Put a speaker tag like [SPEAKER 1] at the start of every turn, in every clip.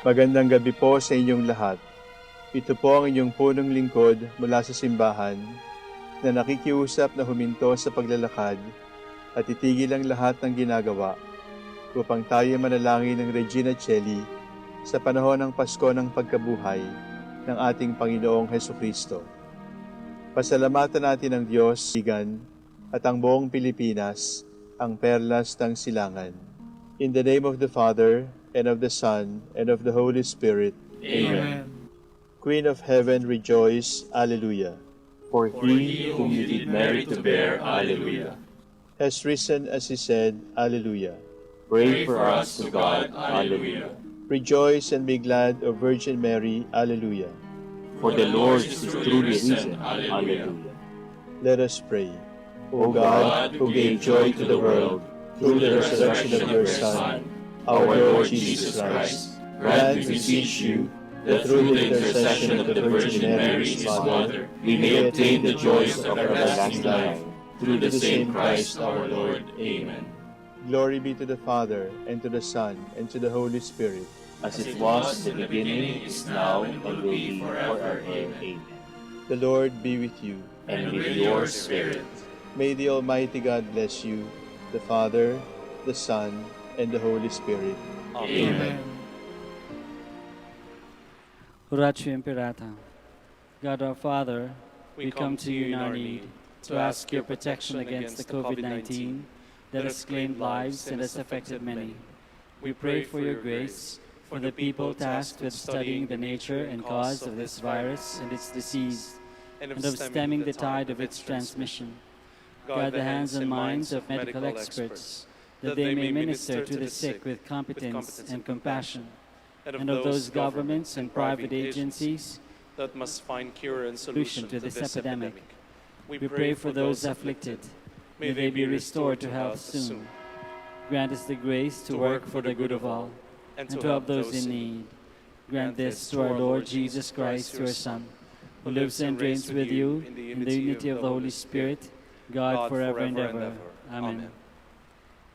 [SPEAKER 1] Magandang gabi po sa inyong lahat. Ito po ang inyong punong lingkod mula sa simbahan na nakikiusap na huminto sa paglalakad at itigil ang lahat ng ginagawa upang tayo manalangin ng Regina Coeli sa panahon ng Pasko ng pagkabuhay ng ating Panginoong Hesukristo. Pasalamatan natin ang Diyos, Sigan, at ang buong Pilipinas, ang perlas ng silangan. In the name of the Father, and of the Son, and of the Holy Spirit.
[SPEAKER 2] Amen.
[SPEAKER 1] Queen of Heaven, rejoice. Alleluia.
[SPEAKER 2] For he whom you did merit to bear, Alleluia.
[SPEAKER 1] Has risen as he said, Alleluia.
[SPEAKER 2] Pray for us to God, Alleluia.
[SPEAKER 1] Rejoice and be glad, O Virgin Mary, Alleluia.
[SPEAKER 2] For the Lord is truly risen, Alleluia.
[SPEAKER 1] Let us pray.
[SPEAKER 2] O God, who gave joy to the world through the resurrection of your Son, our Lord Jesus Christ, grant, we beseech you, that through the intercession of the Virgin Mary, his Mother, we may obtain the joys of everlasting life. Through the same Christ our Lord. Amen.
[SPEAKER 1] Glory be to the Father, and to the Son, and to the Holy Spirit.
[SPEAKER 2] As it was in the beginning, is now, and will be forever. Amen.
[SPEAKER 1] The Lord be with you.
[SPEAKER 2] And with your spirit.
[SPEAKER 1] May the Almighty God bless you, the Father, the Son, and the Holy Spirit.
[SPEAKER 2] Amen.
[SPEAKER 3] Oratio Imperata. God our Father, we come to you in our need to ask your protection against the COVID-19 that has claimed lives and has affected many. We pray for your grace for the people tasked with studying the nature and cause of this virus and its disease, and of stemming the tide of its transmission. Guide the hands and minds of medical experts, that they may minister to the sick with competence and compassion, and of those governments and private agencies
[SPEAKER 4] that must find cure and solution
[SPEAKER 3] to this epidemic. We pray for those afflicted. May they be restored to health soon. Grant us the grace to work for the good of all, and to help those in need. Grant this to our Lord Jesus Christ, your Son, who lives and reigns with you in the unity of the Holy Spirit, God forever and ever. Amen.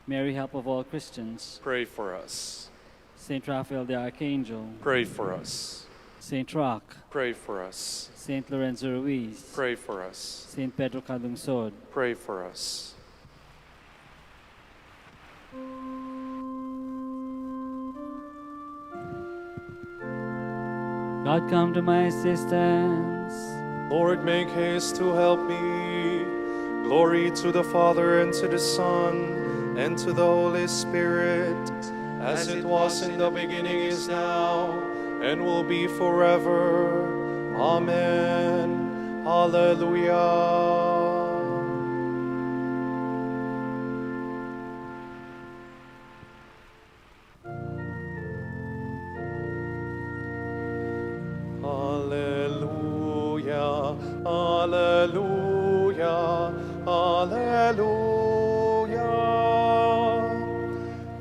[SPEAKER 3] Mary, help of all Christians,
[SPEAKER 4] pray for us.
[SPEAKER 3] Saint Raphael the Archangel,
[SPEAKER 4] Pray for us.
[SPEAKER 3] Saint Roch,
[SPEAKER 4] Pray for us.
[SPEAKER 3] Saint Lorenzo Ruiz,
[SPEAKER 4] Pray for us.
[SPEAKER 3] Saint Pedro Calungsod,
[SPEAKER 4] Pray for us.
[SPEAKER 3] God come to my assistance.
[SPEAKER 4] Lord, make haste to help me. Glory to the Father, and to the Son, and to the Holy Spirit, as it was in the beginning, is now, and will be forever. Amen. Hallelujah. Hallelujah. Hallelujah. Hallelujah.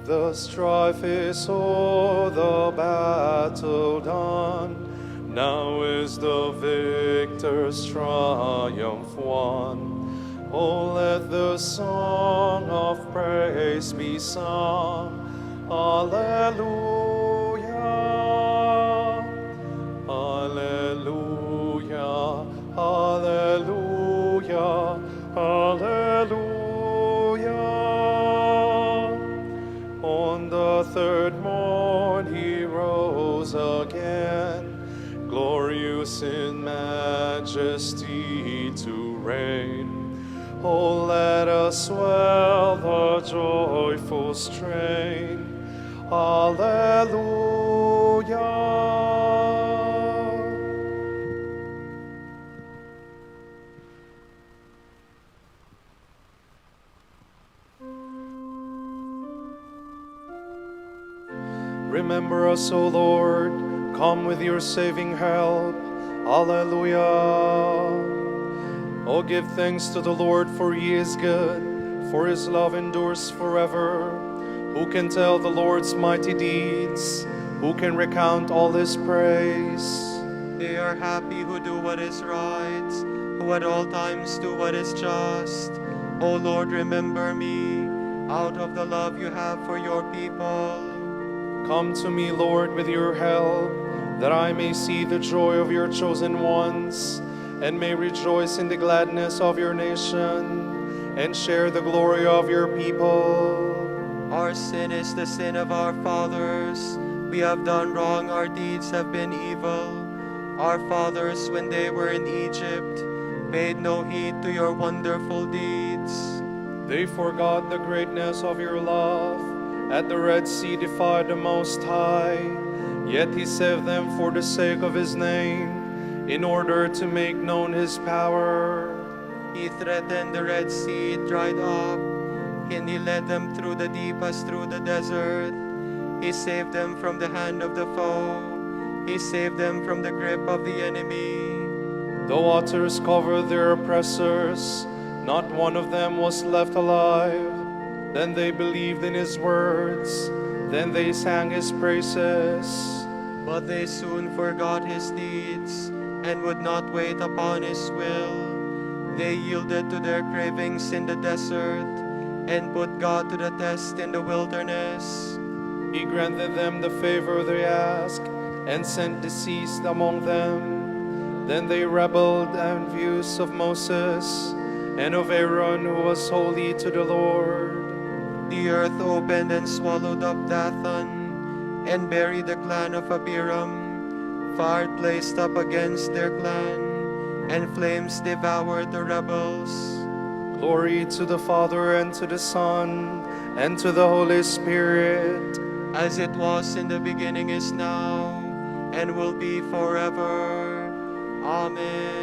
[SPEAKER 4] The strife is o'er, the battle done. Now is the victor's triumph won. Oh, let the song of praise be sung. Hallelujah. Hallelujah. Hallelujah. Hallelujah. On the third morn he rose again, glorious in majesty to reign. Oh, let us swell the joyful strain. Hallelujah. Remember us, O Lord, come with your saving help. Alleluia. Oh, give thanks to the Lord, for he is good, for his love endures forever. Who can tell the Lord's mighty deeds? Who can recount all his praise?
[SPEAKER 5] They are happy who do what is right, who at all times do what is just. O Lord, remember me, out of the love you have for your people.
[SPEAKER 4] Come to me, Lord, with your help, that I may see the joy of your chosen ones, and may rejoice in the gladness of your nation, and share the glory of your people.
[SPEAKER 5] Our sin is the sin of our fathers. We have done wrong, our deeds have been evil. Our fathers, when they were in Egypt, paid no heed to your wonderful deeds.
[SPEAKER 4] They forgot the greatness of your love. At the Red Sea defied the Most High, yet he saved them for the sake of his name, in order to make known his power.
[SPEAKER 5] He threatened the Red Sea, it dried up, and he led them through the deep as through the desert. He saved them from the hand of the foe. He saved them from the grip of the enemy.
[SPEAKER 4] The waters covered their oppressors, not one of them was left alive. Then they believed in his words, then they sang his praises.
[SPEAKER 5] But they soon forgot his deeds, and would not wait upon his will. They yielded to their cravings in the desert, and put God to the test in the wilderness.
[SPEAKER 4] He granted them the favor they asked, and sent disease among them. Then they rebelled at views of Moses, and of Aaron, who was holy to the Lord.
[SPEAKER 5] The earth opened and swallowed up Dathan, and buried the clan of Abiram. Fire blazed up against their clan, and flames devoured the rebels.
[SPEAKER 4] Glory to the Father, and to the Son, and to the Holy Spirit.
[SPEAKER 5] As it was in the beginning, is now, and will be forever. Amen.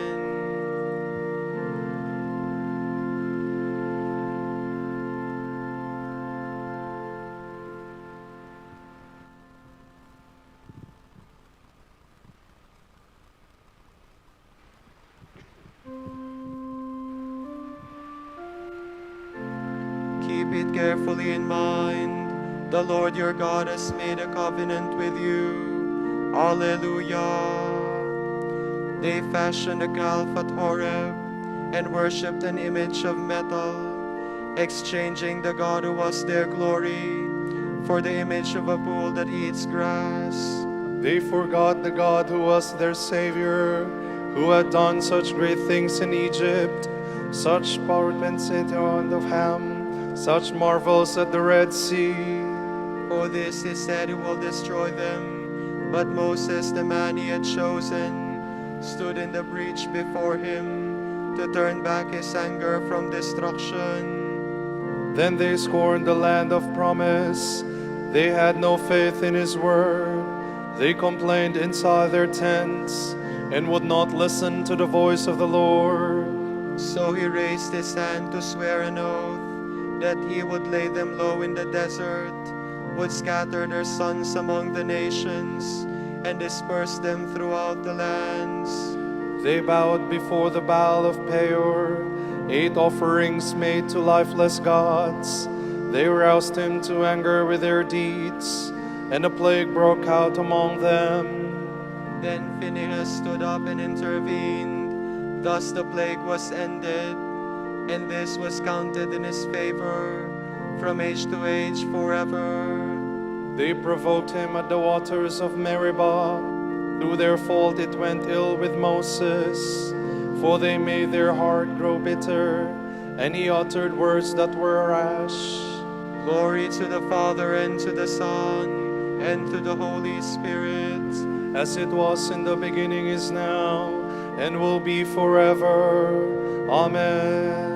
[SPEAKER 5] Keep it carefully in mind. The Lord your God has made a covenant with you. Alleluia. They fashioned a calf at Horeb and worshipped an image of metal, exchanging the God who was their glory for the image of a bull that eats grass.
[SPEAKER 4] They forgot the God who was their Savior, who had done such great things in Egypt, such portents in the land of Ham, such marvels at the Red Sea.
[SPEAKER 5] For this he said he will destroy them. But Moses, the man he had chosen, stood in the breach before him to turn back his anger from destruction.
[SPEAKER 4] Then they scorned the land of promise. They had no faith in his word. They complained inside their tents and would not listen to the voice of the Lord.
[SPEAKER 5] So he raised his hand to swear an oath that he would lay them low in the desert, would scatter their sons among the nations, and disperse them throughout the lands.
[SPEAKER 4] They bowed before the Baal of Peor, ate offerings made to lifeless gods. They roused him to anger with their deeds, and a plague broke out among them.
[SPEAKER 5] Then Phinehas stood up and intervened. Thus the plague was ended, and this was counted in his favor from age to age forever.
[SPEAKER 4] They provoked him at the waters of Meribah. Through their fault it went ill with Moses, for they made their heart grow bitter, and he uttered words that were rash.
[SPEAKER 5] Glory to the Father, and to the Son, and to the Holy Spirit.
[SPEAKER 4] As it was in the beginning, is now, and will be forever. Amen.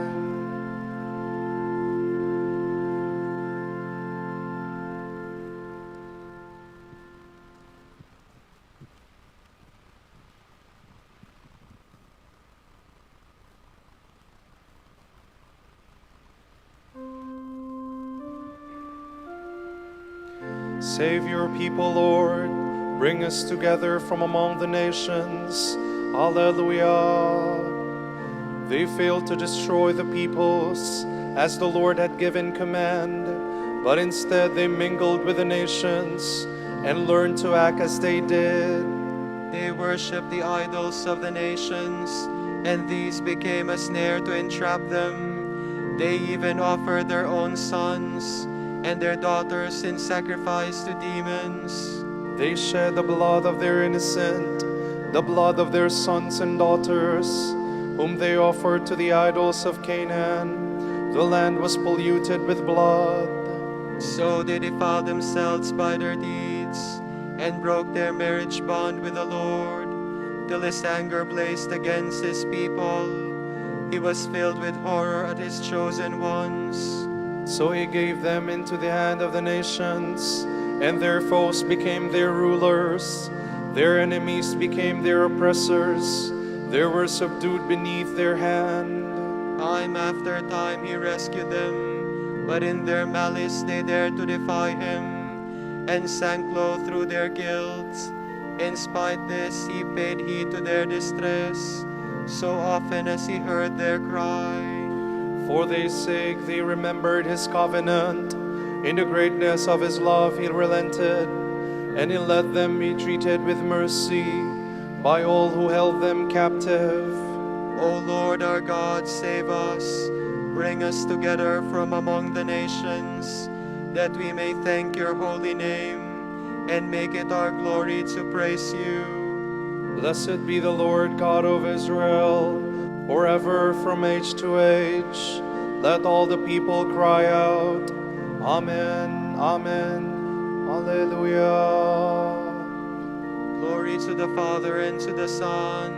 [SPEAKER 4] Save your people, Lord. Bring us together from among the nations. Alleluia. They failed to destroy the peoples as the Lord had given command, but instead they mingled with the nations and learned to act as they did.
[SPEAKER 5] They worshipped the idols of the nations, and these became a snare to entrap them. They even offered their own sons and their daughters in sacrifice to demons.
[SPEAKER 4] They shed the blood of their innocent, the blood of their sons and daughters, whom they offered to the idols of Canaan. The land was polluted with blood.
[SPEAKER 5] So they defiled themselves by their deeds, and broke their marriage bond with the Lord, till his anger blazed against his people. He was filled with horror at his chosen ones.
[SPEAKER 4] So he gave them into the hand of the nations, and their foes became their rulers. Their enemies became their oppressors. They were subdued beneath their hand.
[SPEAKER 5] Time after time he rescued them, but in their malice they dared to defy him, and sank low through their guilt. In spite this, he paid heed to their distress, so often as he heard their cry.
[SPEAKER 4] For their sake they remembered his covenant. In the greatness of his love he relented, and he let them be treated with mercy by all who held them captive.
[SPEAKER 5] O Lord our God, save us. Bring us together from among the nations, that we may thank your holy name, and make it our glory to praise you.
[SPEAKER 4] Blessed be the Lord God of Israel, forever from age to age. Let all the people cry out, Amen, Amen, Alleluia.
[SPEAKER 5] Glory to the Father, and to the Son,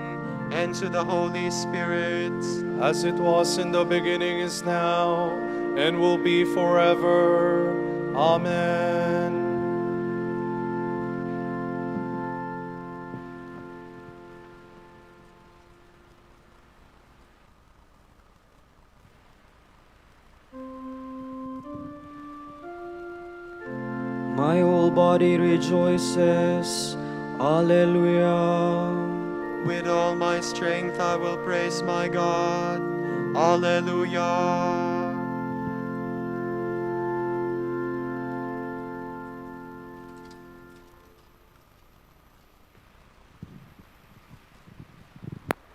[SPEAKER 5] and to the Holy Spirit.
[SPEAKER 4] As it was in the beginning, is now, and will be forever. Amen.
[SPEAKER 3] My whole body rejoices. Alleluia.
[SPEAKER 5] With all my strength I will praise my God. Alleluia.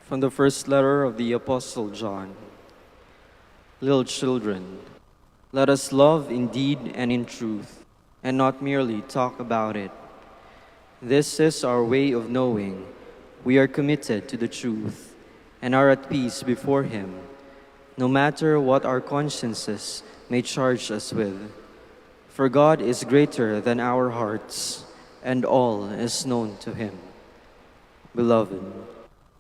[SPEAKER 6] From the first letter of the Apostle John. Little children, let us love in deed and in truth, and not merely talk about it. This is our way of knowing we are committed to the truth and are at peace before Him, no matter what our consciences may charge us with. For God is greater than our hearts, and all is known to Him. Beloved,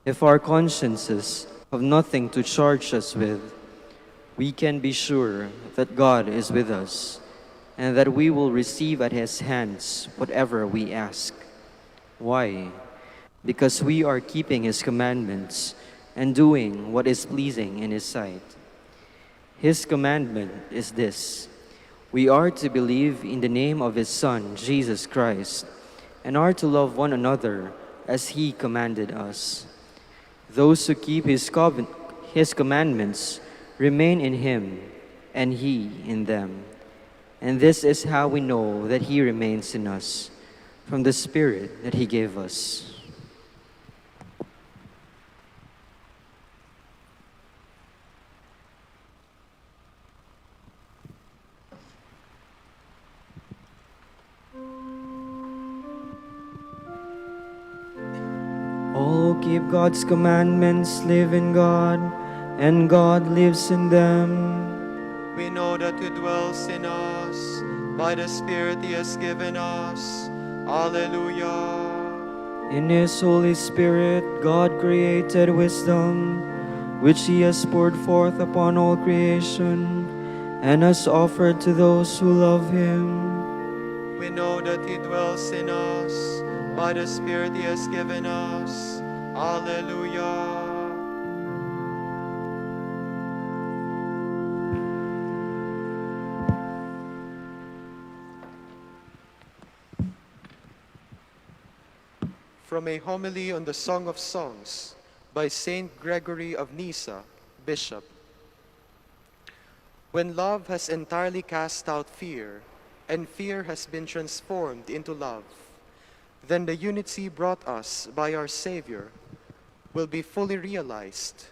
[SPEAKER 6] if our consciences have nothing to charge us with, we can be sure that God is with us, and that we will receive at His hands whatever we ask. Why? Because we are keeping His commandments and doing what is pleasing in His sight. His commandment is this: we are to believe in the name of His Son, Jesus Christ, and are to love one another as He commanded us. Those who keep His commandments remain in Him, and He in them. And this is how we know that He remains in us, from the Spirit that He gave us.
[SPEAKER 3] All who keep God's commandments live in God, and God lives in them.
[SPEAKER 5] We know that He dwells in us by the Spirit He has given us. Alleluia.
[SPEAKER 3] In His Holy Spirit, God created wisdom, which He has poured forth upon all creation, and has offered to those who love Him.
[SPEAKER 5] We know that He dwells in us by the Spirit He has given us. Alleluia. From a homily on the Song of Songs by Saint Gregory of Nyssa, Bishop. When love has entirely cast out fear, and fear has been transformed into love, then the unity brought us by our Savior will be fully realized,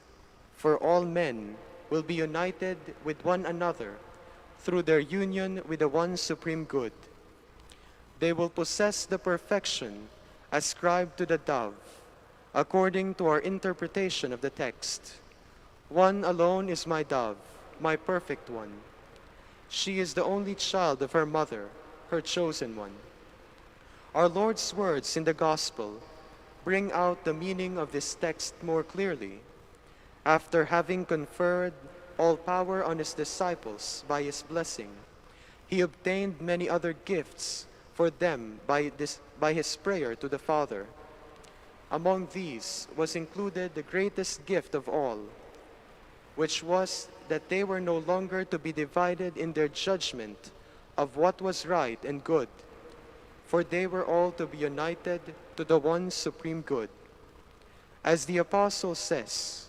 [SPEAKER 5] for all men will be united with one another through their union with the one supreme good. They will possess the perfection ascribed to the dove, according to our interpretation of the text. One alone is my dove, my perfect one. She is the only child of her mother, her chosen one. Our Lord's words in the Gospel bring out the meaning of this text more clearly. After having conferred all power on his disciples by his blessing, he obtained many other gifts for them by his prayer to the Father. Among these was included the greatest gift of all, which was that they were no longer to be divided in their judgment of what was right and good, for they were all to be united to the one supreme good. As the Apostle says,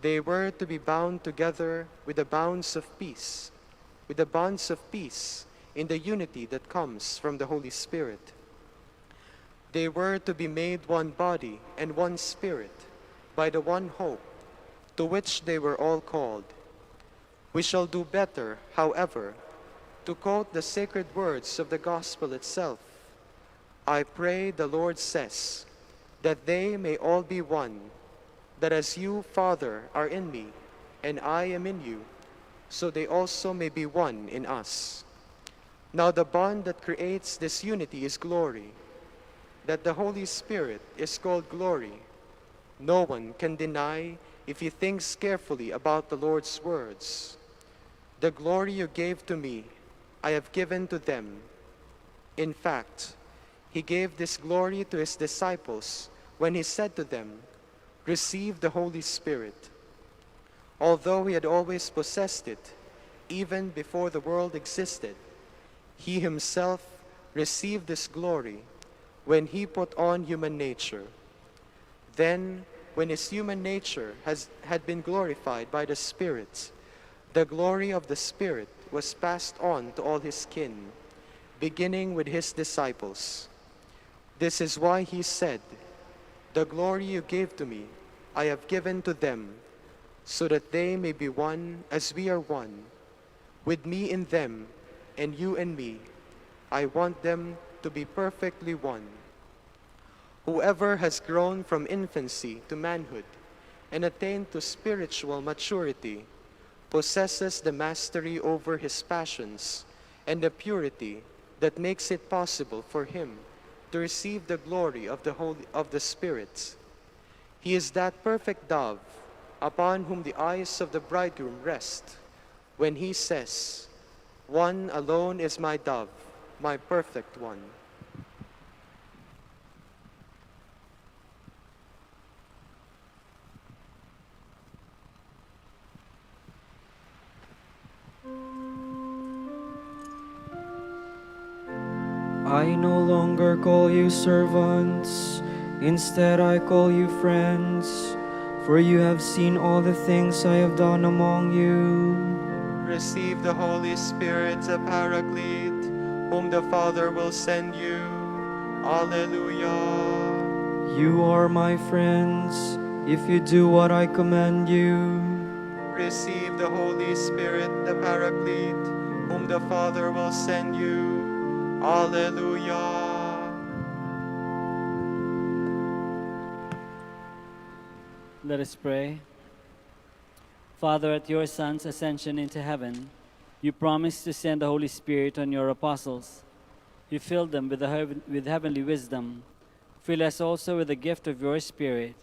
[SPEAKER 5] they were to be bound together with the bonds of peace, in the unity that comes from the Holy Spirit. They were to be made one body and one spirit by the one hope to which they were all called. We shall do better, however, to quote the sacred words of the Gospel itself. I pray, the Lord says, that they may all be one, that as you, Father, are in me, and I am in you, so they also may be one in us. Now the bond that creates this unity is glory. That the Holy Spirit is called glory, no one can deny if he thinks carefully about the Lord's words. The glory you gave to me, I have given to them. In fact, he gave this glory to his disciples when he said to them, receive the Holy Spirit. Although he had always possessed it, even before the world existed, he himself received this glory when he put on human nature. Then, when his human nature had been glorified by the Spirit, the glory of the Spirit was passed on to all his kin, beginning with his disciples. This is why he said, the glory you gave to me, I have given to them, so that they may be one as we are one. With me in them, and you and me, I want them to be perfectly one. Whoever has grown from infancy to manhood and attained to spiritual maturity possesses the mastery over his passions and the purity that makes it possible for him to receive the glory of the Spirit. He is that perfect dove upon whom the eyes of the bridegroom rest when he says, one alone is my dove, my perfect one.
[SPEAKER 6] I no longer call you servants, instead I call you friends, for you have seen all the things I have done among you.
[SPEAKER 5] Receive the Holy Spirit, the Paraclete, whom the Father will send you. Alleluia.
[SPEAKER 6] You are my friends, if you do what I command you.
[SPEAKER 5] Receive the Holy Spirit, the Paraclete, whom the Father will send you. Alleluia.
[SPEAKER 3] Let us pray. Father, at your Son's ascension into heaven, you promised to send the Holy Spirit on your apostles. You filled them with heavenly wisdom. Fill us also with the gift of your Spirit.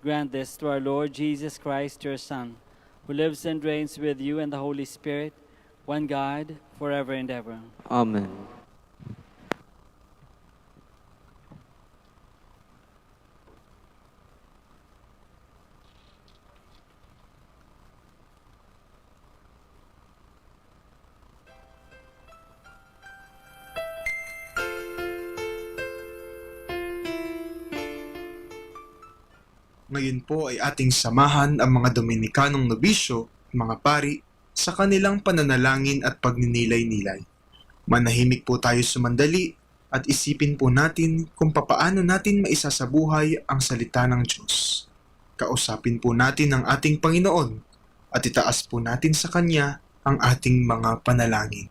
[SPEAKER 3] Grant this through our Lord Jesus Christ, your Son, who lives and reigns with you and the Holy Spirit, one God, forever and ever.
[SPEAKER 6] Amen.
[SPEAKER 7] Ngayon po ay ating samahan ang mga Dominikanong nobisyo, mga pari, sa kanilang pananalangin at pagninilay-nilay. Manahimik po tayo sumandali at isipin po natin kung papaano natin maisasabuhay ang salita ng Diyos. Kausapin po natin ang ating Panginoon at itaas po natin sa Kanya ang ating mga panalangin.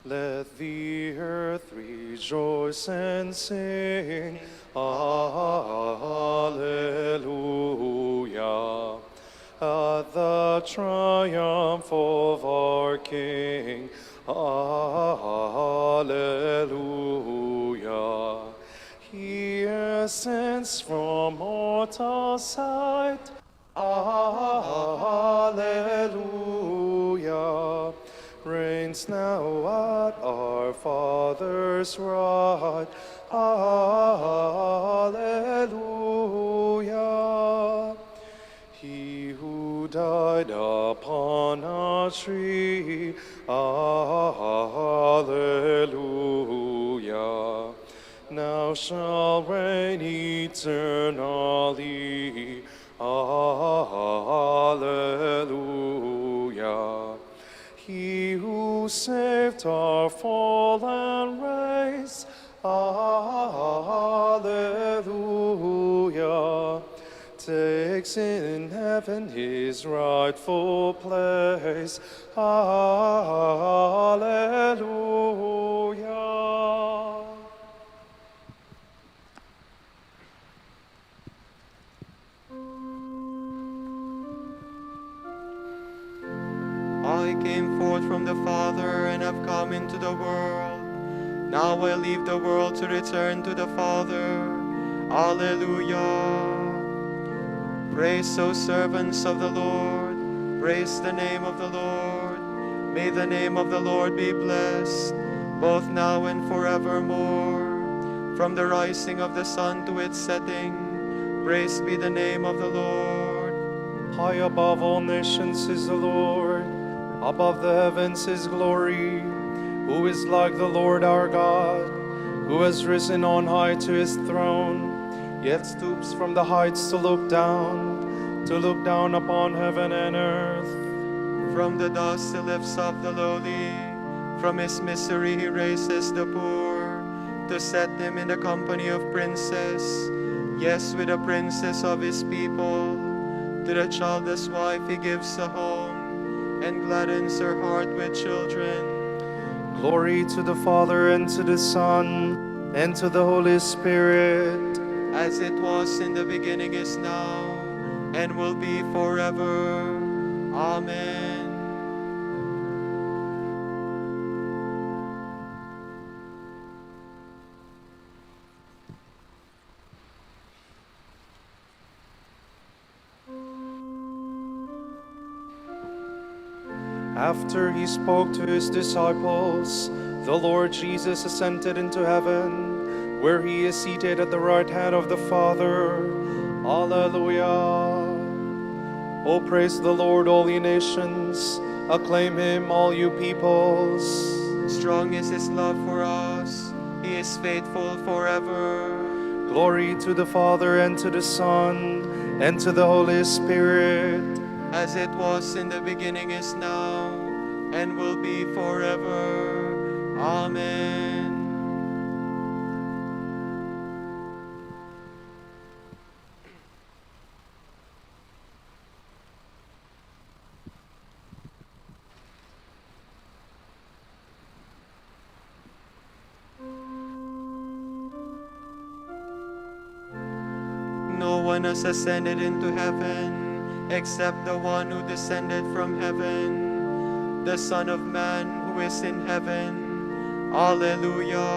[SPEAKER 4] Let the earth rejoice and sing, Alleluia, at the triumph of our King, Alleluia. He ascends from mortal sight, Alleluia. Reigns now at our Father's right, Alleluia. He who died upon a tree, Alleluia, now shall reign eternally, Alleluia. He who saved our fallen race, Alleluia, takes in heaven his rightful place, Alleluia.
[SPEAKER 5] I came forth from the Father and have come into the world. Now I leave the world to return to the Father. Alleluia. Praise, O servants of the Lord. Praise the name of the Lord. May the name of the Lord be blessed, both now and forevermore. From the rising of the sun to its setting, praise be the name of the Lord.
[SPEAKER 4] High above all nations is the Lord, above the heavens his glory. Who is like the Lord our God, who has risen on high to his throne, yet stoops from the heights to look down upon heaven and earth.
[SPEAKER 5] From the dust he lifts up the lowly, from his misery he raises the poor, to set him in the company of princes, yes, with the princes of his people. To the childless wife he gives a home, and gladdens her heart with children.
[SPEAKER 4] Glory to the Father, and to the Son, and to the Holy Spirit.
[SPEAKER 5] As it was in the beginning, is now, and will be forever. Amen.
[SPEAKER 4] After he spoke to his disciples, the Lord Jesus ascended into heaven, where he is seated at the right hand of the Father. Alleluia. Oh, praise the Lord, all ye nations. Acclaim him, all you peoples.
[SPEAKER 5] Strong is his love for us. He is faithful forever.
[SPEAKER 4] Glory to the Father, and to the Son, and to the Holy Spirit.
[SPEAKER 5] As it was in the beginning, is now, and will be forever. Amen. No one has ascended into heaven except the one who descended from heaven, the Son of Man who is in heaven. Alleluia.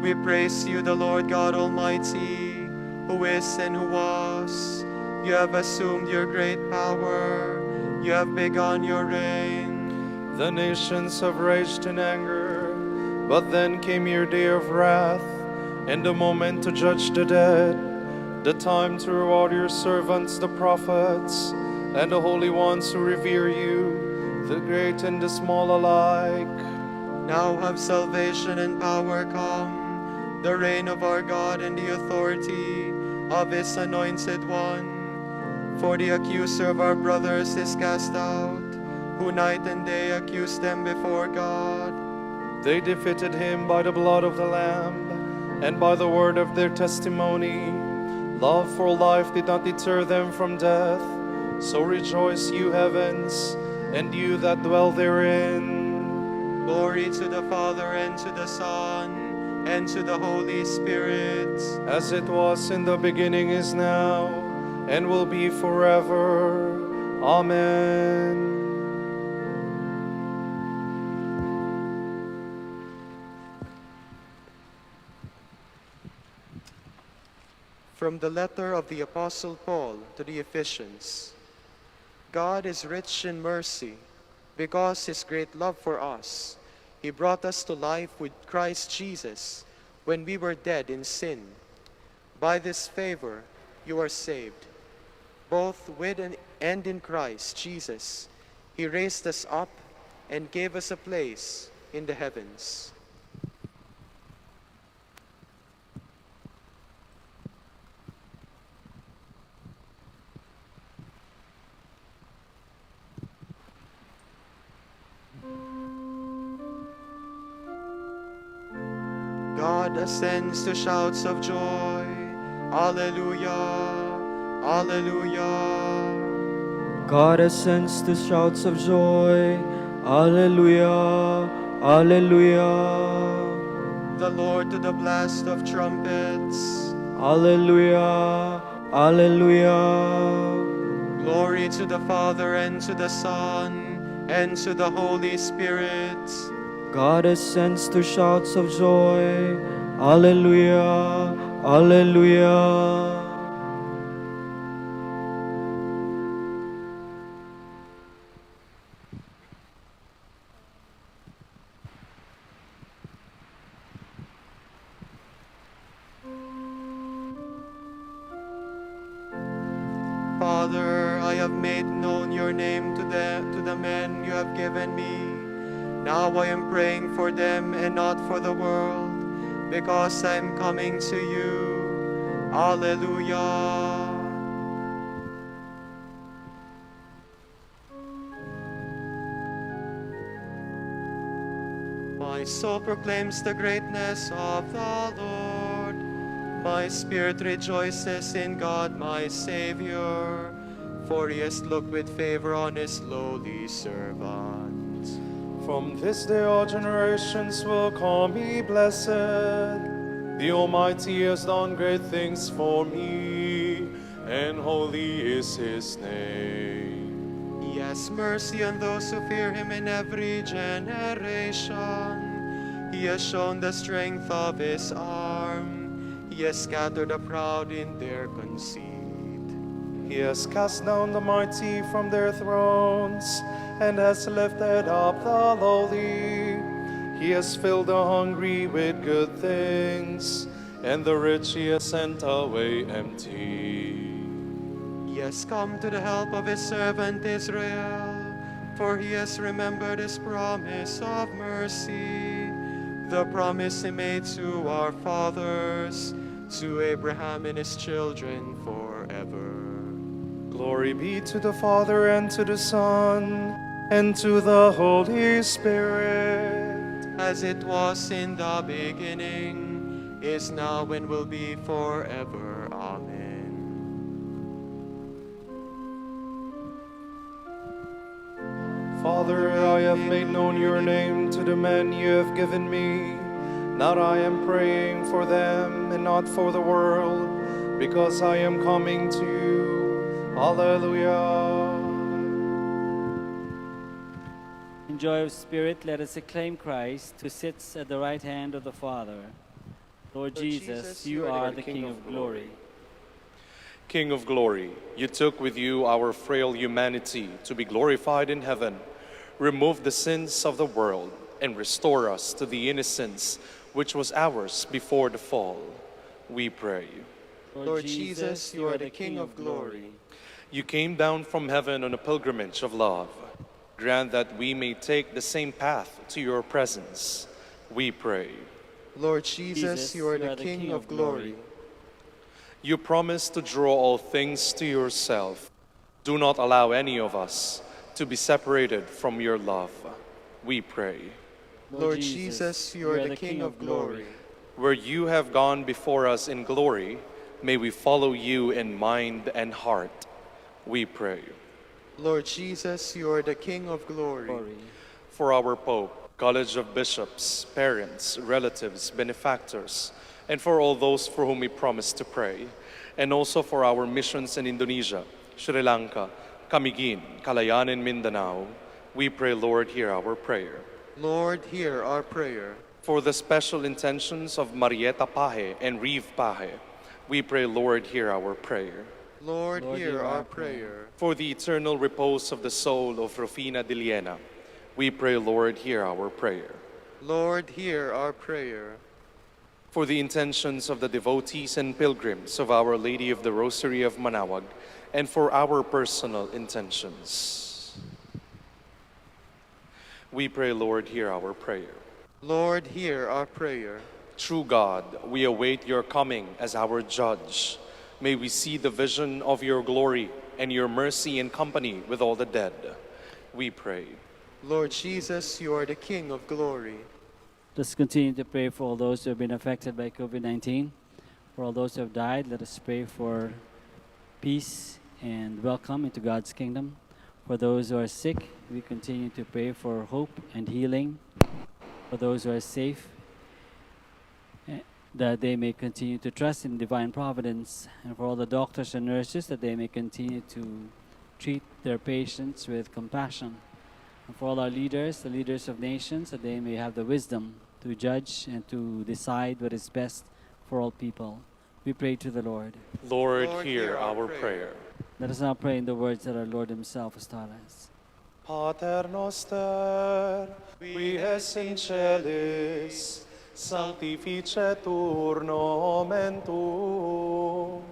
[SPEAKER 5] We praise you, the Lord God Almighty, who is and who was. You have assumed your great power. You have begun your reign.
[SPEAKER 4] The nations have raged in anger, but then came your day of wrath, and the moment to judge the dead, the time to reward your servants, the prophets, and the holy ones who revere you, the great and the small alike.
[SPEAKER 5] Now have salvation and power come, the reign of our God and the authority of his anointed one. For the accuser of our brothers is cast out, who night and day accused them before God.
[SPEAKER 4] They defeated him by the blood of the Lamb, and by the word of their testimony. Love for life did not deter them from death. So rejoice, you heavens, and you that dwell therein.
[SPEAKER 5] Glory to the Father, and to the Son, and to the Holy Spirit.
[SPEAKER 4] As it was in the beginning, is now, and will be forever. Amen.
[SPEAKER 5] From the letter of the Apostle Paul to the Ephesians. God is rich in mercy, because his great love for us. He brought us to life with Christ Jesus when we were dead in sin. By this favor you are saved, both with and in Christ Jesus. He raised us up and gave us a place in the heavens. God ascends to shouts of joy. Alleluia, alleluia.
[SPEAKER 6] God ascends to shouts of joy. Alleluia, alleluia.
[SPEAKER 5] The Lord to the blast of trumpets.
[SPEAKER 6] Alleluia, alleluia.
[SPEAKER 5] Glory to the Father, and to the Son, and to the Holy Spirit.
[SPEAKER 6] God ascends to shouts of joy. Alleluia, alleluia.
[SPEAKER 5] Father, I have made known your name to the men you have given me. Now I am praying for them and not for the world, because I am coming to you. Alleluia. My soul proclaims the greatness of the Lord. My spirit rejoices in God my Savior, for he has looked with favor on his lowly servant.
[SPEAKER 4] From this day all generations will call me blessed. The Almighty has done great things for me, and holy is his name.
[SPEAKER 5] He has mercy on those who fear him in every generation. He has shown the strength of his arm. He has scattered the proud in their conceit.
[SPEAKER 4] He has cast down the mighty from their thrones, and has lifted up the lowly. He has filled the hungry with good things, and the rich he has sent away empty.
[SPEAKER 5] He has come to the help of his servant Israel, for he has remembered his promise of mercy, the promise he made to our fathers, to Abraham and his children forever.
[SPEAKER 4] Glory be to the Father, and to the Son, and to the Holy Spirit.
[SPEAKER 5] As it was in the beginning, is now, and will be forever. Amen.
[SPEAKER 4] Father, I have made known your name to the men you have given me. Now I am praying for them and not for the world, because I am coming to you. Hallelujah.
[SPEAKER 3] In joy of spirit, let us acclaim Christ, who sits at the right hand of the Father. Lord Jesus, you are the King of glory.
[SPEAKER 4] King of glory, you took with you our frail humanity to be glorified in heaven. Remove the sins of the world and restore us to the innocence which was ours before the fall. We pray.
[SPEAKER 5] Lord Jesus, you are the King of glory.
[SPEAKER 4] You came down from heaven on a pilgrimage of love. Grant that we may take the same path to your presence. We pray.
[SPEAKER 5] Lord Jesus, you are the King of glory.
[SPEAKER 4] You promise to draw all things to yourself. Do not allow any of us to be separated from your love. We pray.
[SPEAKER 5] Lord Jesus, you are the King of glory.
[SPEAKER 4] Where you have gone before us in glory, may we follow you in mind and heart. We pray.
[SPEAKER 5] Lord Jesus, you are the King of glory.
[SPEAKER 4] For our Pope, College of Bishops, parents, relatives, benefactors, and for all those for whom we promise to pray, and also for our missions in Indonesia, Sri Lanka, Camiguin, Calayan, and Mindanao, we pray, Lord, hear our prayer.
[SPEAKER 5] Lord, hear our prayer.
[SPEAKER 4] For the special intentions of Marieta Paje and Reeve Paje, we pray, Lord, hear our prayer.
[SPEAKER 5] Lord, hear our prayer.
[SPEAKER 4] For the eternal repose of the soul of Rufina Diliena, we pray, Lord, hear our prayer.
[SPEAKER 5] Lord, hear our prayer.
[SPEAKER 4] For the intentions of the devotees and pilgrims of Our Lady of the Rosary of Manaoag, and for our personal intentions, we pray, Lord, hear our prayer.
[SPEAKER 5] Lord, hear our prayer.
[SPEAKER 4] True God, we await your coming as our judge. May we see the vision of your glory and your mercy in company with all the dead. We pray.
[SPEAKER 5] Lord Jesus, you are the King of glory.
[SPEAKER 3] Let's continue to pray for all those who have been affected by COVID-19. For all those who have died, let us pray for peace and welcome into God's kingdom. For those who are sick, we continue to pray for hope and healing. For those who are safe, that they may continue to trust in divine providence. And for all the doctors and nurses, that they may continue to treat their patients with compassion. And for all our leaders, the leaders of nations, that they may have the wisdom to judge and to decide what is best for all people. We pray to the Lord.
[SPEAKER 4] Lord, hear our prayer.
[SPEAKER 3] Let us now pray in the words that our Lord Himself has taught us.
[SPEAKER 4] Pater noster, qui es in celis, sanctificetur nomen tuum,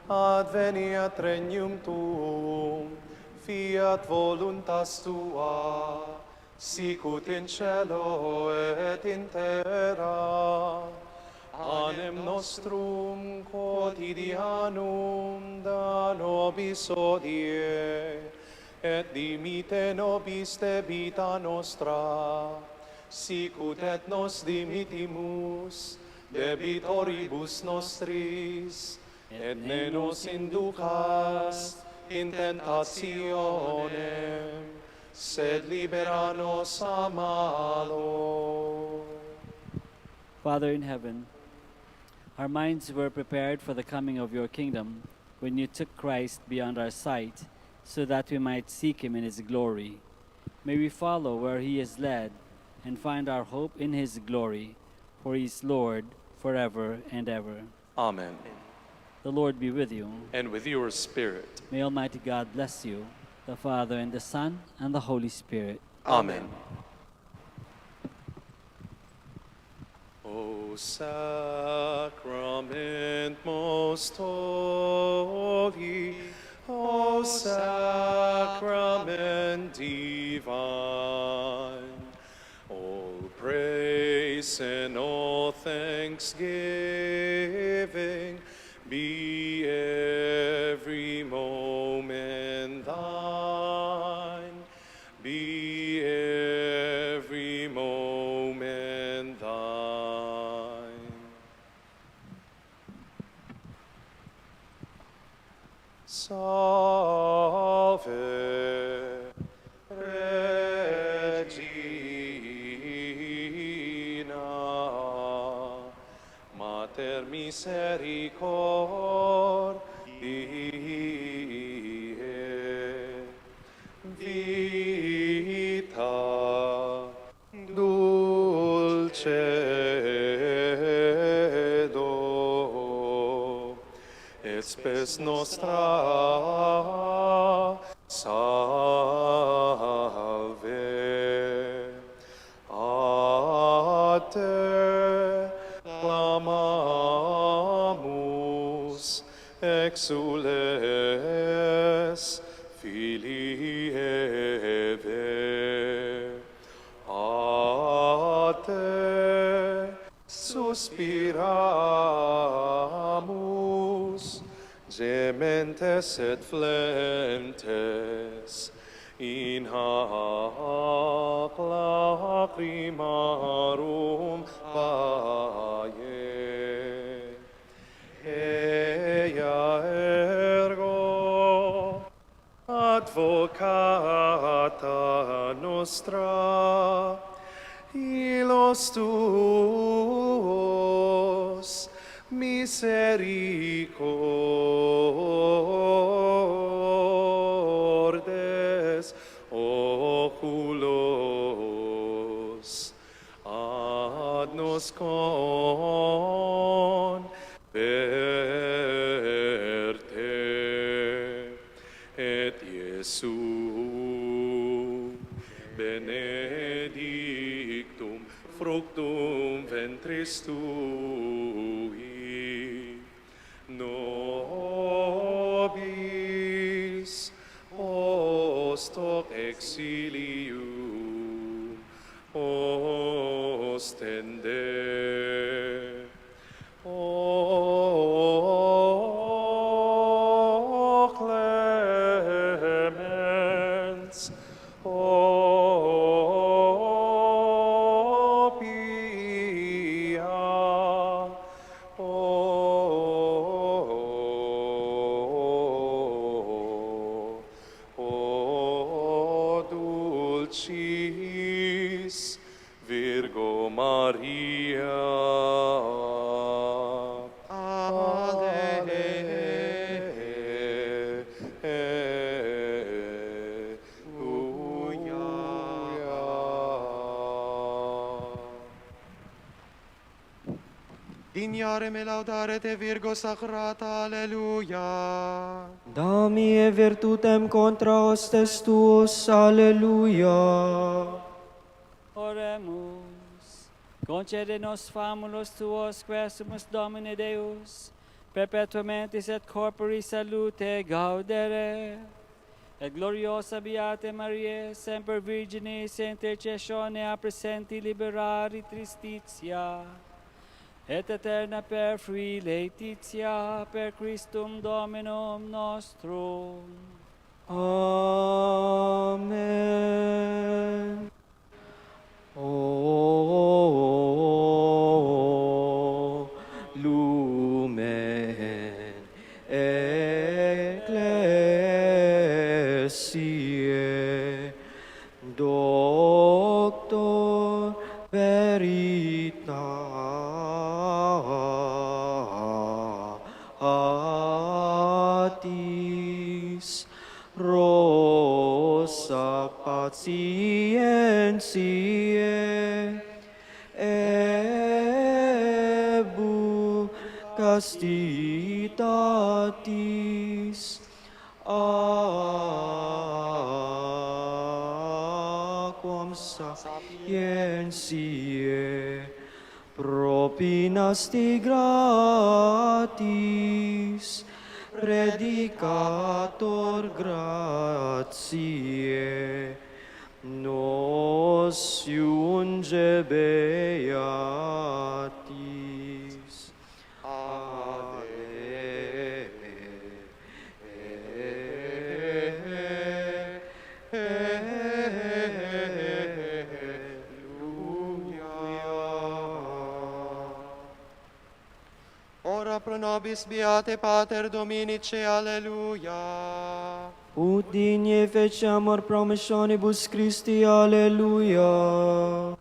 [SPEAKER 4] adveniat regnum tuum, fiat voluntas tua, sicut in cielo et in terra. Panem nostrum quotidianum da nobis hodie, et dimite nobis debita nostra, sicut et nos dimitimus debitoribus nostris, et ne nos inducas in tentationem, sed libera nos a malo.
[SPEAKER 3] Father in heaven, our minds were prepared for the coming of your kingdom when you took Christ beyond our sight so that we might seek him in his glory. May we follow where he is led and find our hope in his glory, for he is Lord forever and ever.
[SPEAKER 4] Amen.
[SPEAKER 3] The Lord be with you.
[SPEAKER 4] And with your spirit.
[SPEAKER 3] May Almighty God bless you, the Father and the Son and the Holy Spirit.
[SPEAKER 4] Amen. O sacrament most holy, O sacrament divine, all praise and all thanksgiving be every moment thine, be every moment thine. Salve Regina, Mater misericordiae, vita dulcedo, et spes nostra salve. A te clamamus, exules Filii Eve. A te suspiramus, gementes et flentes, in hac lacrimarum vae. Ea ergo advocata nostra, y los tus misericordes oculos ad nos converte et Iesu benedictum fructum ventris tui nobis post hoc exilium ostende. O clemens, o pia, o dulcis Virgo Maria.
[SPEAKER 5] Dignare me laudare te Virgo Sacrata, alleluia.
[SPEAKER 6] Dami e virtutem contra hostes tuos, alleluia.
[SPEAKER 3] Oremus. Concede nos famulos tuos, quesumus Domine Deus, perpetuamente et corpori salute gaudere. Et gloriosa Beate Mariae, semper Virginis, intercessione a presenti liberari tristitia, et eterna per frui laetitia, per Christum Dominum nostrum.
[SPEAKER 6] Amen. Lumen Ecclesiae Doctor Veritatis Rosa Patientiae Ebu Castitatis Aquam Sapientiae Propinasti gratis Predicator gratiae nos iunge beatis.
[SPEAKER 5] Ora pro nobis beate Pater Dominice, alleluia.
[SPEAKER 6] Ut digne feciamur promissionibus Christi, alleluia.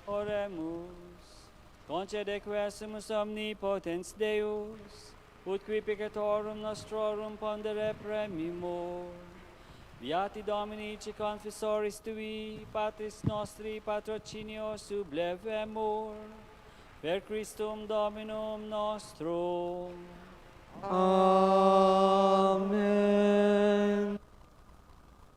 [SPEAKER 3] Oremus. Concede quesumus omnipotens Deus, ut qui peccatorum nostrorum pondere premimur. Beati Dominici confessoris tui, Patris nostri patrocinio sublevemur, per Christum Dominum nostrum.
[SPEAKER 6] Amen.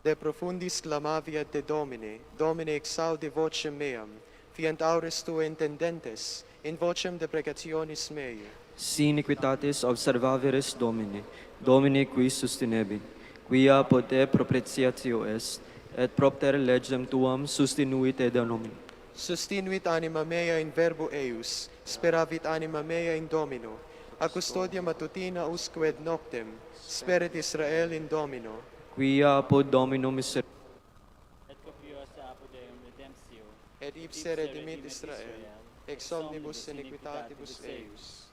[SPEAKER 5] De profundis clamavi et de Domine, Domine exaudi vocem meam, fiant aures tue intendentes, in vocem deprecationis mei.
[SPEAKER 6] Si iniquitatis observaveris Domine, Domine qui sustinebit, quia pote propitiatio est, et propter legem tuam sustinuit eda nomine.
[SPEAKER 5] Sustinuit anima mea in verbo eius, speravit anima mea in Domino, a custodia matutina usque et noctem, speret Israel in Domino.
[SPEAKER 6] Quia apud Domino misericorde,
[SPEAKER 3] Et copiosa apud Deum redemptio,
[SPEAKER 5] Et ipse redimit Israel, ex omnibus iniquitatibus eius.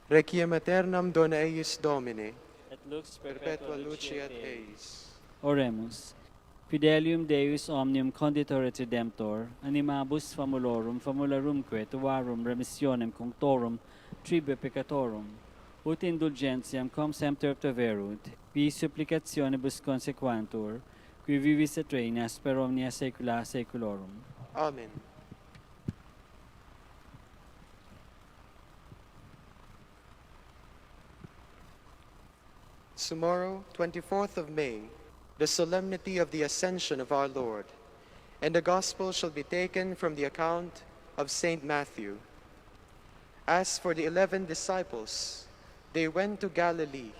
[SPEAKER 5] Requiem aeternam dona eis Domine,
[SPEAKER 3] et lux
[SPEAKER 5] perpetua luciat eis.
[SPEAKER 3] Oremus. Fidelium Deus omnium conditor et redemptor, animabus famulorum famularumque tuarum remissionem cunctorum tribe peccatorum, ut indulgentiam cum semper obteverunt, vi supplicationibus consequantur, qui vivis et regnas per omnia saecula saeculorum.
[SPEAKER 5] Amen. Tomorrow, 24th of May, the solemnity of the Ascension of our Lord, and the Gospel shall be taken from the account of Saint Matthew. As for the 11 disciples, they went to Galilee,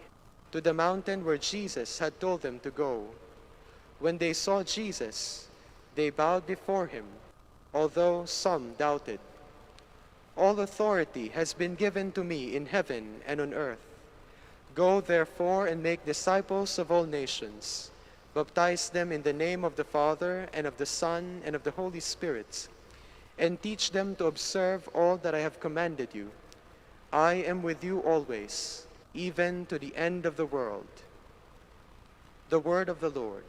[SPEAKER 5] to the mountain where Jesus had told them to go. When they saw Jesus, they bowed before him, although some doubted. All authority has been given to me in heaven and on earth. Go therefore and make disciples of all nations. Baptize them in the name of the Father, and of the Son, and of the Holy Spirit, and teach them to observe all that I have commanded you. I am with you always, even to the end of the world. The word of the Lord.